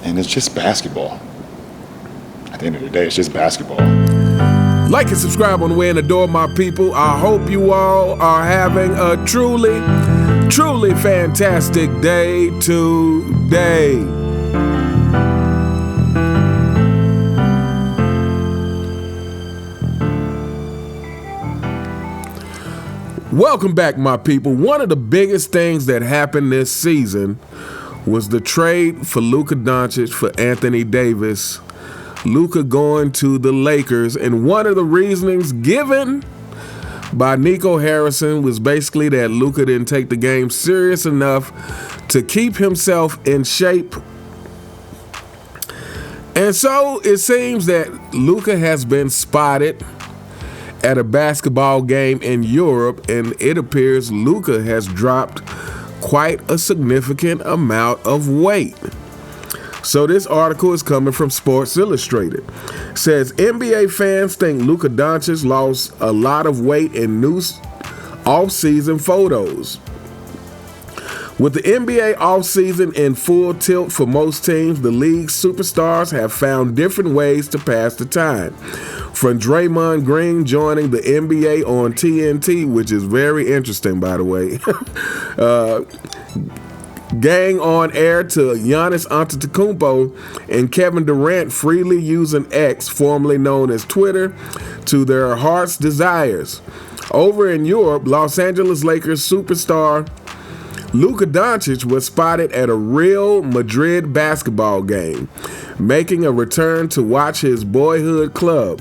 And it's just basketball. At the end of the day, it's just basketball. Like and subscribe on the way in the door, my people. I hope you all are having a truly, truly fantastic day today. Welcome back, my people. One of the biggest things that happened this season was the trade for Luka Doncic for Anthony Davis. Luka going to the Lakers, and one of the reasonings given by Nico Harrison was basically that Luka didn't take the game serious enough to keep himself in shape. And so it seems that Luka has been spotted at a basketball game in Europe, and it appears Luka has dropped quite a significant amount of weight. So this article is coming from Sports Illustrated. It says NBA fans think Luka Doncic lost a lot of weight in new off-season photos. With the NBA offseason in full tilt for most teams, the league's superstars have found different ways to pass the time. From Draymond Green joining the NBA on TNT, which is very interesting, by the way, Gang on air, to Giannis Antetokounmpo and Kevin Durant freely using X, formerly known as Twitter, to their heart's desires. Over in Europe, Los Angeles Lakers superstar Luka Doncic was spotted at a Real Madrid basketball game, making a return to watch his boyhood club.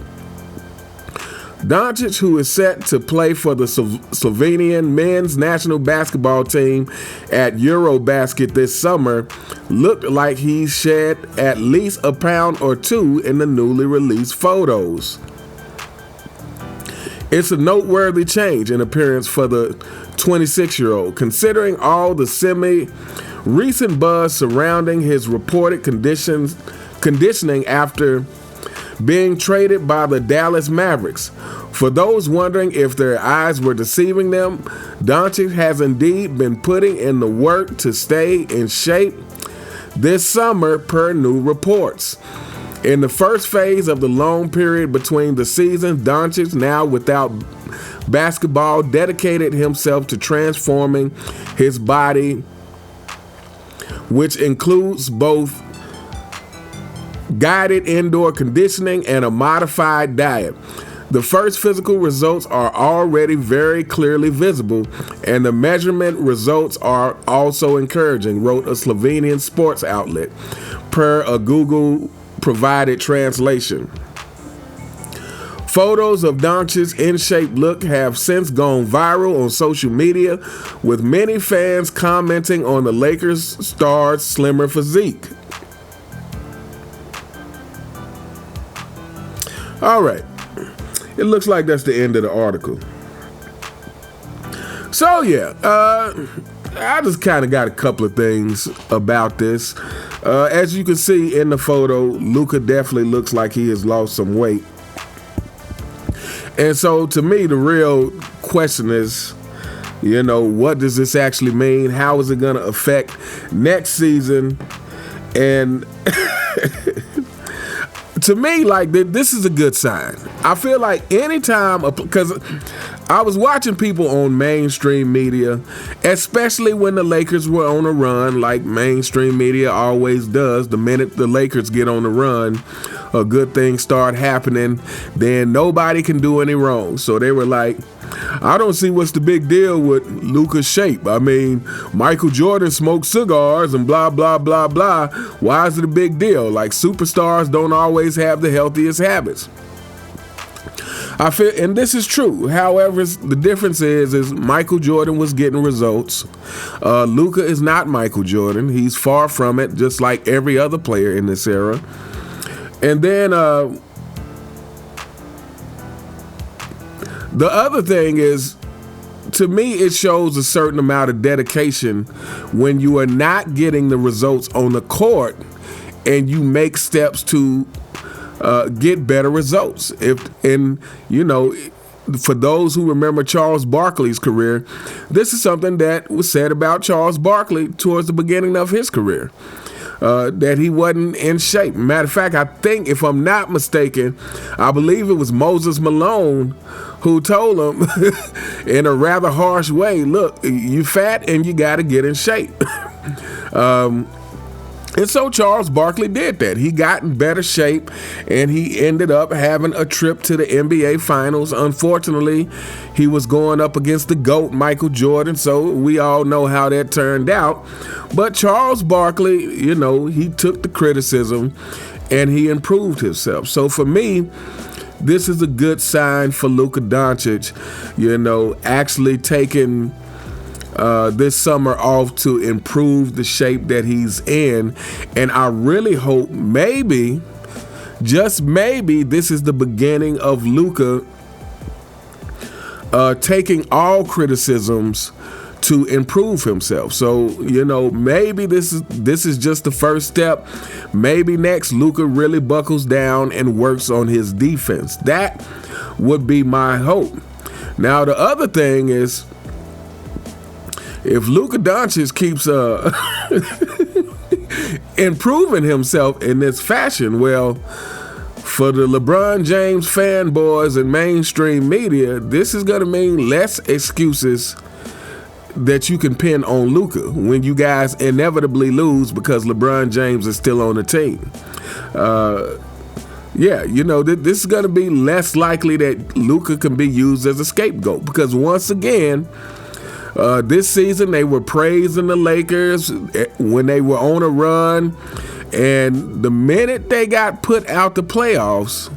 Doncic, who is set to play for the Slovenian men's national basketball team at Eurobasket this summer, looked like he shed at least a pound or two in the newly released photos. It's a noteworthy change in appearance for the 26-year-old, considering all the recent buzz surrounding his reported conditioning after being traded by the Dallas Mavericks. For those wondering if their eyes were deceiving them, Doncic has indeed been putting in the work to stay in shape this summer, per new reports. In the first phase of the long period between the seasons, Doncic, now without basketball, dedicated himself to transforming his body, which includes both guided indoor conditioning and a modified diet. The first physical results are already very clearly visible, and the measurement results are also encouraging, wrote a Slovenian sports outlet, per a Google-provided translation. Photos of Doncic's in-shape look have since gone viral on social media, with many fans commenting on the Lakers star's slimmer physique. All right. It looks like that's the end of the article. So, yeah, I just kind of got a couple of things about this. As you can see in the photo, Luka definitely looks like he has lost some weight. And so, to me, the real question is, what does this actually mean? How is it going to affect next season? And to me, this is a good sign. I feel like anytime, because I was watching people on mainstream media, especially when the Lakers were on a run, like mainstream media always does. The minute the Lakers get on the run, a good thing start happening, then nobody can do any wrong. So they were like, I don't see what's the big deal with Luka's shape. I mean, Michael Jordan smoked cigars and blah, blah, blah, blah. Why is it a big deal? Like, superstars don't always have the healthiest habits. I feel, and this is true. However, the difference is Michael Jordan was getting results. Luka is not Michael Jordan. He's far from it, just like every other player in this era. And then the other thing is, to me, it shows a certain amount of dedication when you are not getting the results on the court and you make steps to get better results. For those who remember Charles Barkley's career, this is something that was said about Charles Barkley towards the beginning of his career. that he wasn't in shape. Matter of fact, I think, if I'm not mistaken, I believe it was Moses Malone who told him in a rather harsh way, look, you fat and you got to get in shape. And so Charles Barkley did that. He got in better shape, and he ended up having a trip to the NBA Finals. Unfortunately, he was going up against the GOAT, Michael Jordan, so we all know how that turned out. But Charles Barkley, he took the criticism, and he improved himself. So for me, this is a good sign for Luka Doncic, actually taking this summer off to improve the shape that he's in. And I really hope maybe, just maybe, this is the beginning of Luka taking all criticisms to improve himself. So, maybe this is just the first step. Maybe next Luka really buckles down and works on his defense. That would be my hope. Now, the other thing is, if Luka Doncic keeps improving himself in this fashion, well, for the LeBron James fanboys and mainstream media, this is going to mean less excuses that you can pin on Luka when you guys inevitably lose because LeBron James is still on the team. This is going to be less likely that Luka can be used as a scapegoat, because once again, this season they were praising the Lakers when they were on a run, and the minute they got put out the playoffs,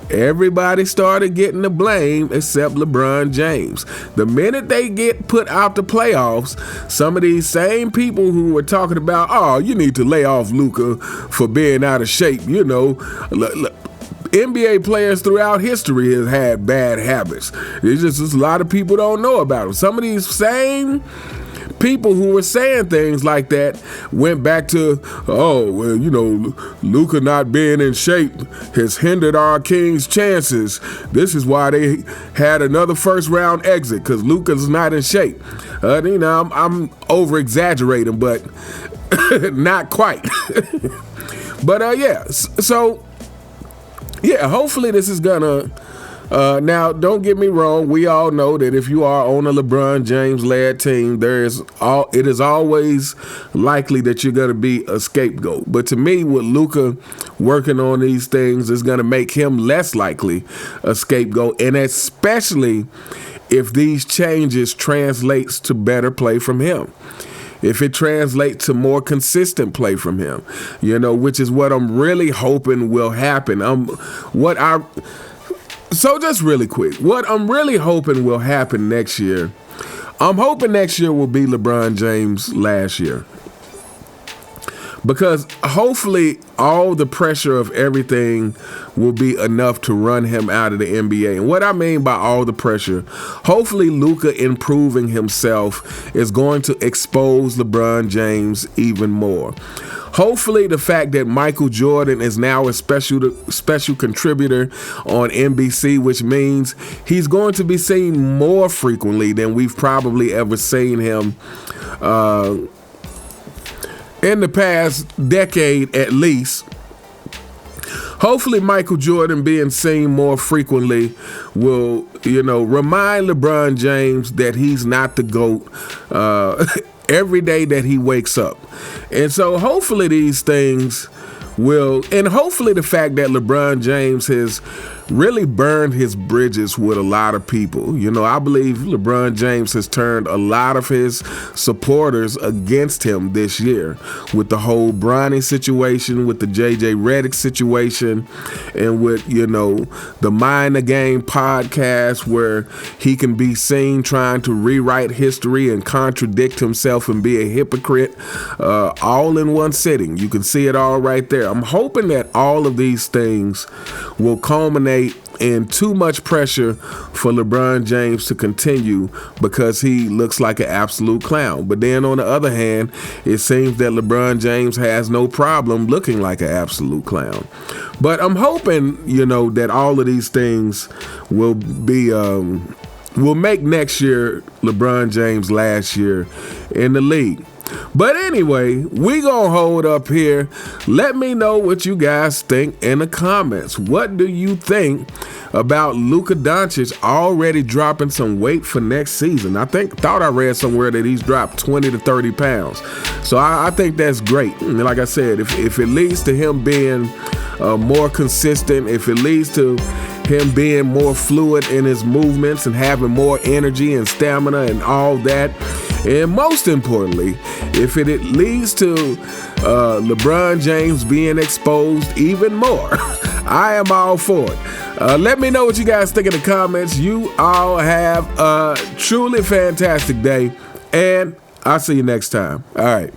everybody started getting the blame except LeBron James. The minute they get put out the playoffs, some of these same people who were talking about, oh, you need to lay off Luka for being out of shape, NBA players throughout history have had bad habits. It's just a lot of people don't know about them. Some of these same people who were saying things like that went back to, Luka not being in shape has hindered our Kings' chances. This is why they had another first-round exit, because Luka's not in shape. I'm over-exaggerating, but not quite. But, hopefully this is gonna, now don't get me wrong, we all know that if you are on a LeBron James-led team, it is always likely that you're gonna be a scapegoat. But to me, with Luka working on these things is gonna make him less likely a scapegoat, and especially if these changes translates to better play from him. If it translates to more consistent play from him, which is what I'm really hoping will happen. So just really quick, what I'm really hoping will happen next year, I'm hoping next year will be LeBron James last year. Because hopefully all the pressure of everything will be enough to run him out of the NBA. And what I mean by all the pressure, hopefully Luka improving himself is going to expose LeBron James even more. Hopefully the fact that Michael Jordan is now a special contributor on NBC, which means he's going to be seen more frequently than we've probably ever seen him in the past decade at least. Hopefully Michael Jordan being seen more frequently will, remind LeBron James that he's not the GOAT every day that he wakes up. And so hopefully these things will, and hopefully the fact that LeBron James has really burned his bridges with a lot of people. I believe LeBron James has turned a lot of his supporters against him this year with the whole Bronny situation, with the JJ Redick situation, and with, the Mind the Game podcast, where he can be seen trying to rewrite history and contradict himself and be a hypocrite, all in one sitting. You can see it all right there. I'm hoping that all of these things will culminate in too much pressure for LeBron James to continue, because he looks like an absolute clown. But then on the other hand, it seems that LeBron James has no problem looking like an absolute clown. But I'm hoping, that all of these things will be will make next year LeBron James last year in the league. But anyway, we gonna hold up here. Let me know what you guys think in the comments. What do you think about Luka Doncic already dropping some weight for next season? Thought I read somewhere that he's dropped 20 to 30 pounds. So I think that's great. And like I said, if it leads to him being more consistent, if it leads to him being more fluid in his movements and having more energy and stamina and all that, and most importantly, if it leads to LeBron James being exposed even more, I am all for it. Let me know what you guys think in the comments. You all have a truly fantastic day, and I'll see you next time. All right.